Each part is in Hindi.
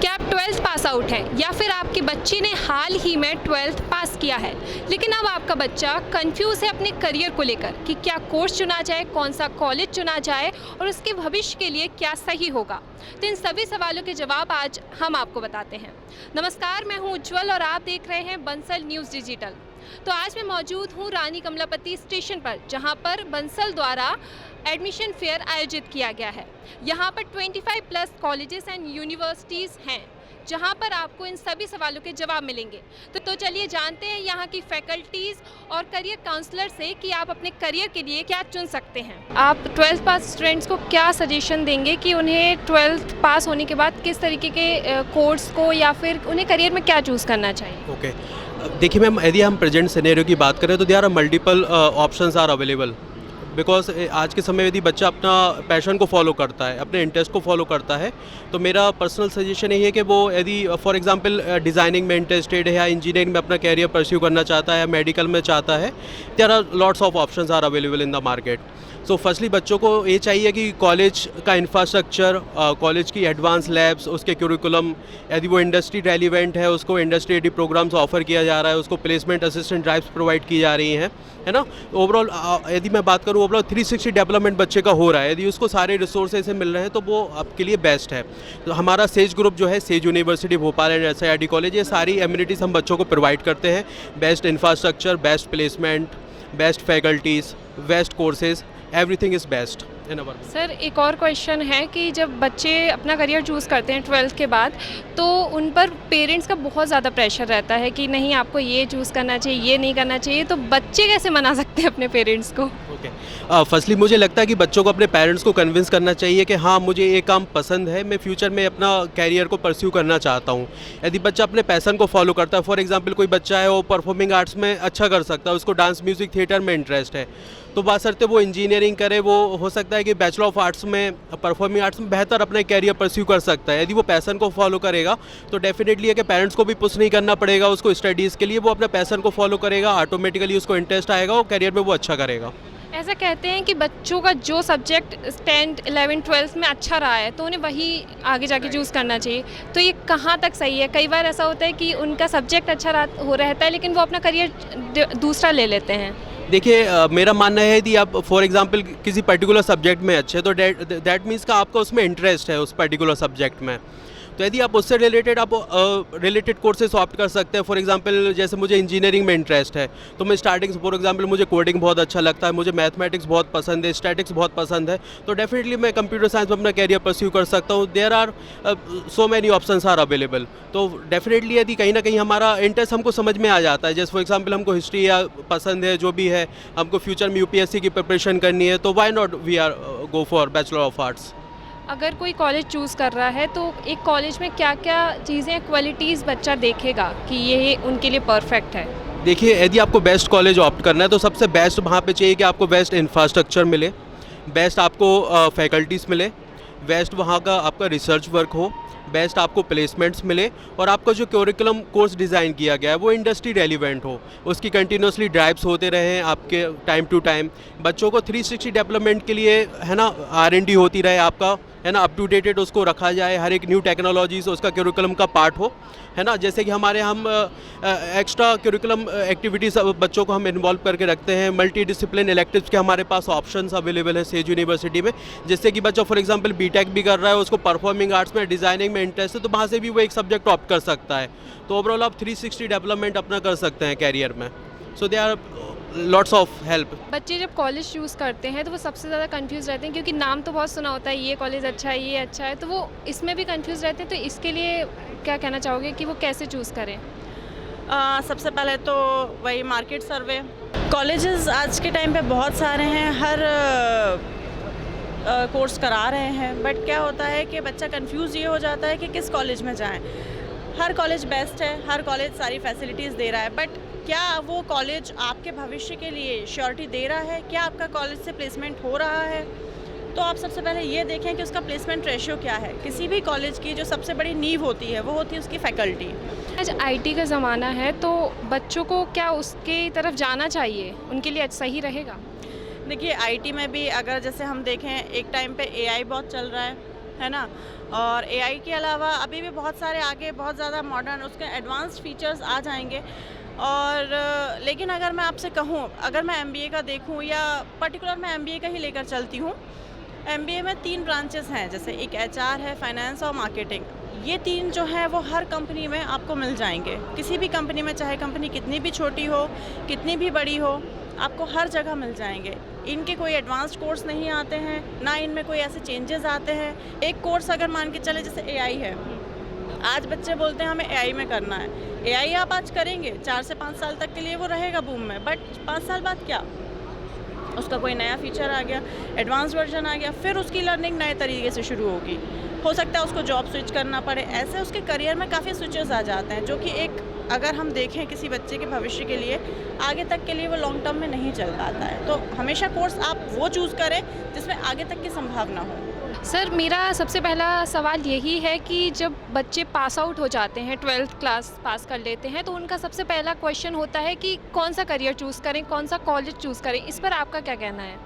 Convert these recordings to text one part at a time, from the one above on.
क्या आप 12th पास आउट हैं या फिर आपके बच्चे ने हाल ही में 12th पास किया है, लेकिन अब आपका बच्चा कंफ्यूज है अपने करियर को लेकर कि क्या कोर्स चुना जाए, कौन सा कॉलेज चुना जाए और उसके भविष्य के लिए क्या सही होगा? तो इन सभी सवालों के जवाब आज हम आपको बताते हैं। नमस्कार, मैं हूं उज्ज्वल और आप देख रहे हैं बंसल न्यूज़ डिजिटल। तो आज मैं मौजूद हूं रानी कमलापति स्टेशन पर, जहां पर बंसल द्वारा एडमिशन फेयर आयोजित किया गया है। यहाँ पर 25 प्लस कॉलेजेस एंड यूनिवर्सिटीज़ हैं, जहाँ पर आपको इन सभी सवालों के जवाब मिलेंगे। तो चलिए जानते हैं यहाँ की फैकल्टीज़ और करियर काउंसलर से कि आप अपने करियर के लिए क्या चुन सकते हैं। आप 12th पास स्टूडेंट्स को क्या सजेशन देंगे कि उन्हें 12th पास होने के बाद किस तरीके के कोर्स को या फिर उन्हें करियर में क्या चूज़ करना चाहिए? ओके, देखिए मैम, यदि हम प्रेजेंट सिनेरियो की बात करें तो there are multiple options are available. Because आज के समय यदि बच्चा अपना पैशन को फॉलो करता है, अपने इंटरेस्ट को फॉलो करता है, तो मेरा पर्सनल सजेशन यही है कि वो यदि फॉर एग्जांपल डिज़ाइनिंग में इंटरेस्टेड है या इंजीनियरिंग में अपना कैरियर परस्यू करना चाहता है या मेडिकल में चाहता है, there are lots of options are available in the market. So firstly बच्चों को ये चाहिए कि कॉलेज का इंफ्रास्ट्रक्चर, कॉलेज की एडवांस लैब्स, उसके करिकुलम, यदि वो इंडस्ट्री रेलिवेंट है उसको इंडस्ट्री रेडी प्रोग्राम्स ऑफर किया जा रहा है, उसको प्लेसमेंट असिस्टेंट ड्राइव्स प्रोवाइड की जा रही हैं, है ना। ओवरऑल यदि मैं बात करूँ, ओवरऑल 360 डेवलपमेंट बच्चे का हो रहा है, यदि उसको सारे रिसोर्सेज से मिल रहे हैं तो वो आपके लिए बेस्ट है। तो हमारा सेज ग्रुप जो है, says university Bhopal and SIRT college, ये सारी एमिनिटीज़ हम बच्चों को प्रोवाइड करते हैं। Best infrastructure, best placement, best faculties, best courses, everything is best in our. Sir, एक और क्वेश्चन है कि जब बच्चे अपना करियर चूज़ करते हैं 12th के बाद, तो उन पर पेरेंट्स का बहुत ज़्यादा प्रेशर रहता है कि नहीं, आपको ये चूज़ करना चाहिए, ये नहीं करना चाहिए। तो बच्चे कैसे मना सकते हैं अपने पेरेंट्स को? ओके, फर्स्टली मुझे लगता है कि बच्चों को अपने पेरेंट्स को कन्विंस करना चाहिए कि हाँ, मुझे ये काम पसंद है, मैं फ्यूचर में अपना कैरियर को परस्यू करना चाहता हूँ। यदि बच्चा अपने पैशन को फॉलो करता है, फॉर एग्जांपल कोई बच्चा है वो परफॉर्मिंग आर्ट्स में अच्छा कर सकता है, उसको डांस, म्यूज़िक, थिएटर में इंटरेस्ट है, तो बासरते वो इंजीनियरिंग करे, वो हो सकता है कि बैचलर ऑफ आर्ट्स में, परफॉर्मिंग आर्ट्स में बेहतर अपना कैरियर परस्यू कर सकता है। यदि वो पैशन को फॉलो करेगा तो डेफिनेटली है कि पेरेंट्स को भी पुश नहीं करना पड़ेगा उसको स्टडीज़ के लिए, वो अपने पैशन को फॉलो करेगा, ऑटोमेटिकली उसको इंटरेस्ट आएगा और कैरियर में वो अच्छा करेगा। ऐसा कहते हैं कि बच्चों का जो सब्जेक्ट 10th, 11th, 12th में अच्छा रहा है तो उन्हें वही आगे जाके चूज़ करना चाहिए। तो ये कहाँ तक सही है? कई बार ऐसा होता है कि उनका सब्जेक्ट अच्छा रहता है लेकिन वो अपना करियर दूसरा ले लेते हैं। देखिए, मेरा मानना है यदि आप फॉर एग्जांपल किसी पर्टिकुलर सब्जेक्ट में अच्छे, तो दैट मीन्स का आपका उसमें इंटरेस्ट है उस पर्टिकुलर सब्जेक्ट में, तो यदि आप उससे रिलेटेड आप रिलेटेड कोर्सेज ऑप्ट कर सकते हैं। फॉर एग्जांपल जैसे मुझे इंजीनियरिंग में इंटरेस्ट है तो मैं स्टार्टिंग से, फॉर एग्जांपल मुझे कोडिंग बहुत अच्छा लगता है, मुझे मैथमेटिक्स बहुत पसंद है, स्टैटिक्स बहुत पसंद है, तो डेफिनेटली मैं कंप्यूटर साइंस में अपना कैरियर परस्यू कर सकता हूँ। There are so many options are available. तो डेफिनेटली यदि कहीं ना कहीं हमारा इंटरेस्ट हमको समझ में आ जाता है, जैसे फॉर एग्जांपल हमको हिस्ट्री या पसंद है, जो भी है, हमको फ्यूचर में UPSC की प्रिपरेशन करनी है, तो why not we are go for bachelor of arts. अगर कोई कॉलेज चूज़ कर रहा है तो एक कॉलेज में क्या क्या चीज़ें, क्वालिटीज़ बच्चा देखेगा कि ये उनके लिए परफेक्ट है? देखिए, यदि आपको बेस्ट कॉलेज ऑप्ट करना है तो सबसे बेस्ट वहाँ पे चाहिए कि आपको बेस्ट इंफ्रास्ट्रक्चर मिले, बेस्ट आपको फैकल्टीज़ मिले, बेस्ट वहाँ का आपका रिसर्च वर्क हो, बेस्ट आपको प्लेसमेंट्स मिले और आपका जो करिकुलम कोर्स डिज़ाइन किया गया है वो इंडस्ट्री रेलिवेंट हो, उसकी कंटिन्यूसली ड्राइव्स होते रहें आपके टाइम टू टाइम। बच्चों को 360 डेवलपमेंट के लिए, है ना, R&D होती रहे आपका, है ना, अप टू डेटेड उसको रखा जाए, हर एक न्यू टेक्नोलॉजीज़ उसका करिकुलम का पार्ट हो, है ना। जैसे कि हम एक्स्ट्रा करिकुलम एक्टिविटीज़ बच्चों को हम इन्वॉल्व करके रखते हैं। मल्टी डिसिप्लिन इलेक्टिव्स के हमारे पास ऑप्शंस अवेलेबल है सेज यूनिवर्सिटी में, जिससे कि बच्चा फॉर एग्जांपल BTech भी कर रहा है, उसको परफॉर्मिंग आर्ट्स में, डिज़ाइनिंग में इंटरेस्ट है, तो वहाँ से भी वो एक सब्जेक्ट ऑप्ट कर सकता है। तो ओवरऑल आप 360 डेवलपमेंट अपना कर सकते हैं कैरियर में। So they are lots of help. बच्चे जब कॉलेज चूज़ करते हैं तो वो सबसे ज़्यादा कंफ्यूज रहते हैं, क्योंकि नाम तो बहुत सुना होता है, ये कॉलेज अच्छा है, ये अच्छा है, तो वो इसमें भी कंफ्यूज रहते हैं। तो इसके लिए क्या कहना चाहोगे कि वो कैसे चूज़ करें? सबसे पहले तो वही मार्केट सर्वे। कॉलेजेस आज के टाइम पे बहुत सारे हैं, हर कोर्स करा रहे हैं, बट क्या होता है कि बच्चा कंफ्यूज ये हो जाता है कि किस कॉलेज में जाएं। हर कॉलेज बेस्ट है, हर कॉलेज सारी फैसिलिटीज़ दे रहा है, बट क्या वो कॉलेज आपके भविष्य के लिए श्योरिटी दे रहा है? क्या आपका कॉलेज से प्लेसमेंट हो रहा है? तो आप सबसे पहले ये देखें कि उसका प्लेसमेंट रेशियो क्या है। किसी भी कॉलेज की जो सबसे बड़ी नींव होती है वो होती है उसकी फैकल्टी। आज IT का ज़माना है, तो बच्चों को क्या उसके तरफ जाना चाहिए? उनके लिए सही रहेगा? देखिए, IT में भी अगर जैसे हम देखें, एक टाइम पे AI बहुत चल रहा है ना, और एआई के अलावा अभी भी बहुत सारे आगे बहुत ज़्यादा मॉडर्न उसके एडवांस्ड फीचर्स आ जाएंगे। और लेकिन अगर मैं आपसे कहूँ, अगर मैं एमबीए का देखूँ या पर्टिकुलर मैं एमबीए का ही लेकर चलती हूँ, एमबीए में 3 ब्रांचेस हैं, जैसे एक एचआर है, फाइनेंस और मार्केटिंग। ये 3 जो हैं वो हर कंपनी में आपको मिल जाएंगे। किसी भी कंपनी में, चाहे कंपनी कितनी भी छोटी हो, कितनी भी बड़ी हो, आपको हर जगह मिल जाएंगे। इनके कोई एडवांस्ड कोर्स नहीं आते हैं, ना इनमें कोई ऐसे चेंजेस आते हैं। एक कोर्स अगर मान के चले, जैसे एआई है, आज बच्चे बोलते हैं हमें एआई में करना है। एआई आप आज करेंगे, 4 से 5 साल तक के लिए वो रहेगा बूम में, बट 5 साल बाद क्या, उसका कोई नया फीचर आ गया, एडवांस वर्जन आ गया, फिर उसकी लर्निंग नए तरीके से शुरू होगी। हो सकता है उसको जॉब स्विच करना पड़े। ऐसे उसके करियर में काफ़ी स्विचेस आ जाते हैं, जो कि एक अगर हम देखें किसी बच्चे के भविष्य के लिए, आगे तक के लिए वो लॉन्ग टर्म में नहीं चल पाता है। तो हमेशा कोर्स आप वो चूज़ करें जिसमें आगे तक की संभावना हो। सर, मेरा सबसे पहला सवाल यही है कि जब बच्चे पास आउट हो जाते हैं, 12th क्लास पास कर लेते हैं, तो उनका सबसे पहला क्वेश्चन होता है कि कौन सा करियर चूज़ करें, कौन सा कॉलेज चूज़ करें। इस पर आपका क्या कहना है?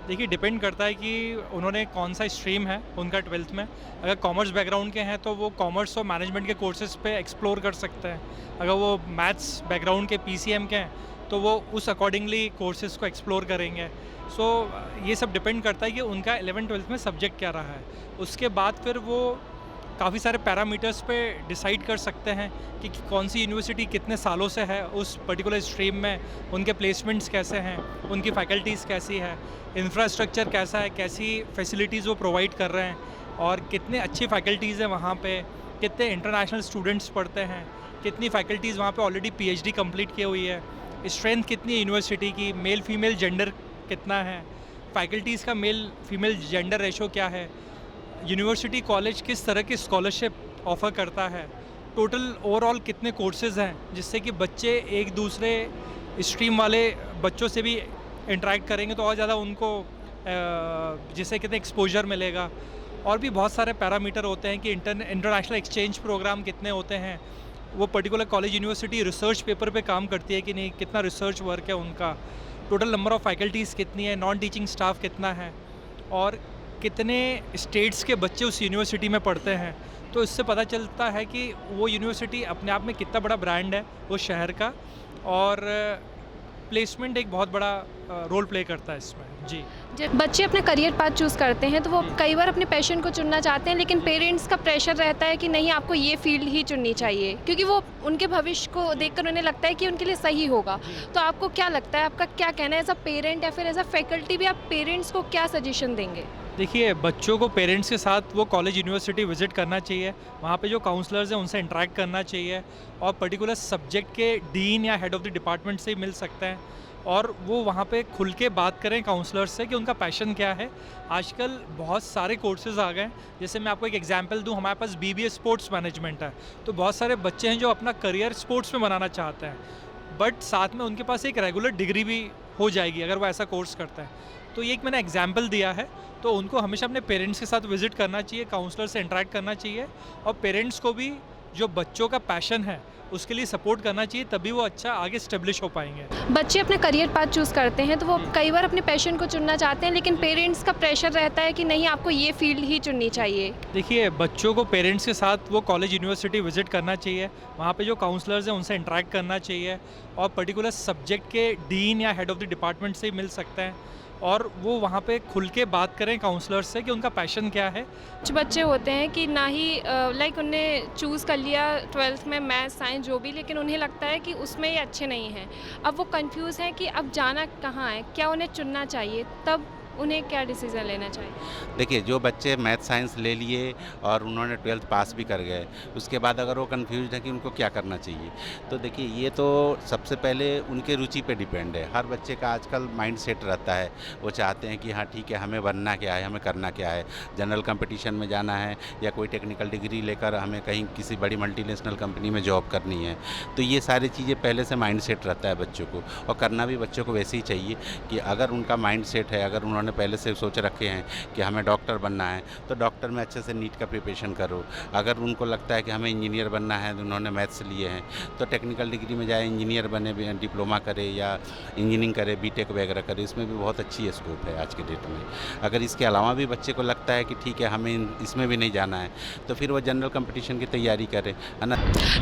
देखिए, डिपेंड करता है कि उन्होंने कौन सा स्ट्रीम है उनका 12th में। अगर कॉमर्स बैकग्राउंड के हैं तो वो कॉमर्स और मैनेजमेंट के कोर्सेज़ पे एक्सप्लोर कर सकते हैं। अगर वो मैथ्स बैकग्राउंड के पीसीएम के हैं तो वो उस अकॉर्डिंगली कोर्सेज़ को एक्सप्लोर करेंगे। सो ये सब डिपेंड करता है कि उनका 11th-12th में सब्जेक्ट क्या रहा है। उसके बाद फिर वो काफ़ी सारे पैरामीटर्स पे डिसाइड कर सकते हैं कि कौन सी यूनिवर्सिटी कितने सालों से है उस पर्टिकुलर स्ट्रीम में, उनके प्लेसमेंट्स कैसे हैं, उनकी फैकल्टीज़ कैसी है, इंफ्रास्ट्रक्चर कैसा है, कैसी फैसिलिटीज़ वो प्रोवाइड कर रहे हैं, और कितने अच्छी फैकल्टीज़ हैं वहाँ पे, कितने इंटरनेशनल स्टूडेंट्स पढ़ते हैं, कितनी फैकल्टीज़ वहाँ पे ऑलरेडी पीएचडी कंप्लीट की हुई है, स्ट्रेंथ कितनी है यूनिवर्सिटी की, मेल फीमेल जेंडर कितना है, फैकल्टीज़ का मेल फीमेल जेंडर रेशो क्या है, यूनिवर्सिटी कॉलेज किस तरह की स्कॉलरशिप ऑफ़र करता है, टोटल ओवरऑल कितने कोर्सेज़ हैं जिससे कि बच्चे एक दूसरे स्ट्रीम वाले बच्चों से भी इंटरेक्ट करेंगे तो और ज़्यादा उनको जिससे कितने एक्सपोजर मिलेगा। और भी बहुत सारे पैरामीटर होते हैं कि इंटरनेशनल एक्सचेंज प्रोग्राम कितने होते हैं, वो particular college university research paper पे काम करती है कि नहीं, कितना रिसर्च वर्क है उनका, टोटल नंबर ऑफ़ फैकल्टीज़ कितनी है, नॉन टीचिंग स्टाफ कितना है, और कितने स्टेट्स के बच्चे उस यूनिवर्सिटी में पढ़ते हैं। तो इससे पता चलता है कि वो यूनिवर्सिटी अपने आप में कितना बड़ा ब्रांड है उस शहर का, और प्लेसमेंट एक बहुत बड़ा रोल प्ले करता है इसमें। जी, जब बच्चे अपना करियर पाथ चूज़ करते हैं तो वो कई बार अपने पैशन को चुनना चाहते हैं, लेकिन पेरेंट्स का प्रेशर रहता है कि नहीं, आपको ये फील्ड ही चुननी चाहिए, क्योंकि वो उनके भविष्य को देखकर उन्हें लगता है कि उनके लिए सही होगा। तो आपको क्या लगता है, आपका क्या कहना है, एज अ पेरेंट या फिर एज अ फैकल्टी भी आप पेरेंट्स को क्या सजेशन देंगे? देखिए, बच्चों को पेरेंट्स के साथ वो कॉलेज यूनिवर्सिटी विज़िट करना चाहिए, वहाँ पे जो काउंसलर्स हैं उनसे इंटरेक्ट करना चाहिए, और पर्टिकुलर सब्जेक्ट के डीन या हेड ऑफ़ द डिपार्टमेंट से ही मिल सकते हैं, और वो वहाँ पे खुल के बात करें काउंसलर्स से कि उनका पैशन क्या है। आजकल बहुत सारे कोर्सेज़ आ गए हैं, जैसे मैं आपको एक एग्जांपल दूँ, हमारे पास बीबीए स्पोर्ट्स मैनेजमेंट है, तो बहुत सारे बच्चे हैं जो अपना करियर स्पोर्ट्स में बनाना चाहते हैं, बट साथ में उनके पास एक रेगुलर डिग्री भी हो जाएगी अगर वो ऐसा कोर्स करता है। तो ये एक मैंने एग्जाम्पल दिया है, तो उनको हमेशा अपने पेरेंट्स के साथ विज़िट करना चाहिए, काउंसलर से इंटरेक्ट करना चाहिए, और पेरेंट्स को भी जो बच्चों का पैशन है उसके लिए सपोर्ट करना चाहिए, तभी वो अच्छा आगे स्टेब्लिश हो पाएंगे। बच्चे अपना करियर पाथ चूज़ करते हैं तो वो कई बार अपने पैशन को चुनना चाहते हैं, लेकिन पेरेंट्स का प्रेशर रहता है कि नहीं, आपको ये फील्ड ही चुननी चाहिए। देखिए, बच्चों को पेरेंट्स के साथ वो कॉलेज यूनिवर्सिटी विज़िट करना चाहिए, वहाँ पे जो काउंसलर्स हैं उनसे इंटरेक्ट करना चाहिए, और पर्टिकुलर सब्जेक्ट के डीन या हेड ऑफ़ द डिपार्टमेंट से ही मिल सकते हैं, और वो वहाँ पे खुल के बात करें काउंसलर्स से कि उनका पैशन क्या है। कुछ बच्चे होते हैं कि ना ही लाइक उन्हें चूज़ कर लिया 12th में मैथ्स साइंस जो भी, लेकिन उन्हें लगता है कि उसमें ये अच्छे नहीं हैं। अब वो कंफ्यूज हैं कि अब जाना कहाँ है, क्या उन्हें चुनना चाहिए, तब उन्हें क्या डिसीज़न लेना चाहिए? देखिए, जो बच्चे मैथ साइंस ले लिए और उन्होंने 12th पास भी कर गए, उसके बाद अगर वो कंफ्यूज है कि उनको क्या करना चाहिए, तो देखिए, ये तो सबसे पहले उनके रुचि पे डिपेंड है। हर बच्चे का आजकल माइंड सेट रहता है, वो चाहते हैं कि हाँ ठीक है, हमें बनना क्या है, हमें करना क्या है, जनरल कंपटीशन में जाना है या कोई टेक्निकल डिग्री लेकर हमें कहीं किसी बड़ी मल्टीनेशनल कंपनी में जॉब करनी है। तो ये सारी चीज़ें पहले से माइंड सेट रहता है बच्चों को, और करना भी बच्चों को वैसे ही चाहिए कि अगर उनका माइंड सेट है, अगर उन्होंने उन्होंने पहले से सोच रखे हैं कि हमें डॉक्टर बनना है तो डॉक्टर में अच्छे से नीट का प्रिपरेशन करो। अगर उनको लगता है कि हमें इंजीनियर बनना है तो उन्होंने मैथ्स लिए हैं तो टेक्निकल डिग्री में जाए, इंजीनियर बने, डिप्लोमा करे या इंजीनियरिंग करे, बीटेक वगैरह करे, इसमें भी बहुत अच्छी स्कोप है आज के डेट में। अगर इसके अलावा भी बच्चे को लगता है कि ठीक है हमें इसमें भी नहीं जाना है तो फिर वो जनरल कंपटीशन की तैयारी करे, है ना।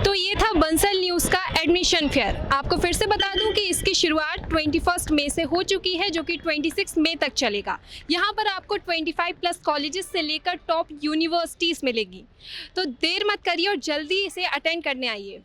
तो ये था बंसल न्यूज़ का एडमिशन फेयर। आपको फिर से बता दूं कि इसकी शुरुआत 21 मई से हो चुकी है, जो कि 26 मई तक चलेगा। यहाँ पर आपको 25+ कॉलेजेस से लेकर टॉप यूनिवर्सिटीज़ मिलेगी। तो देर मत करिए और जल्दी इसे अटेंड करने आइए।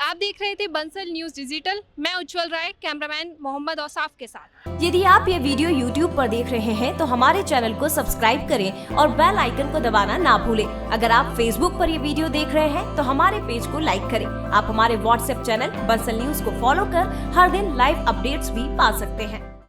आप देख रहे थे बंसल न्यूज़ डिजिटल। मैं उज्जवल राय, कैमरामैन मोहम्मद औसाफ के साथ। यदि आप ये वीडियो YouTube पर देख रहे हैं तो हमारे चैनल को सब्सक्राइब करें और बेल आइकन को दबाना ना भूलें। अगर आप Facebook पर ये वीडियो देख रहे हैं तो हमारे पेज को लाइक करें। आप हमारे WhatsApp चैनल बंसल न्यूज़ को फॉलो कर हर दिन लाइव अपडेट्स भी पा सकते हैं।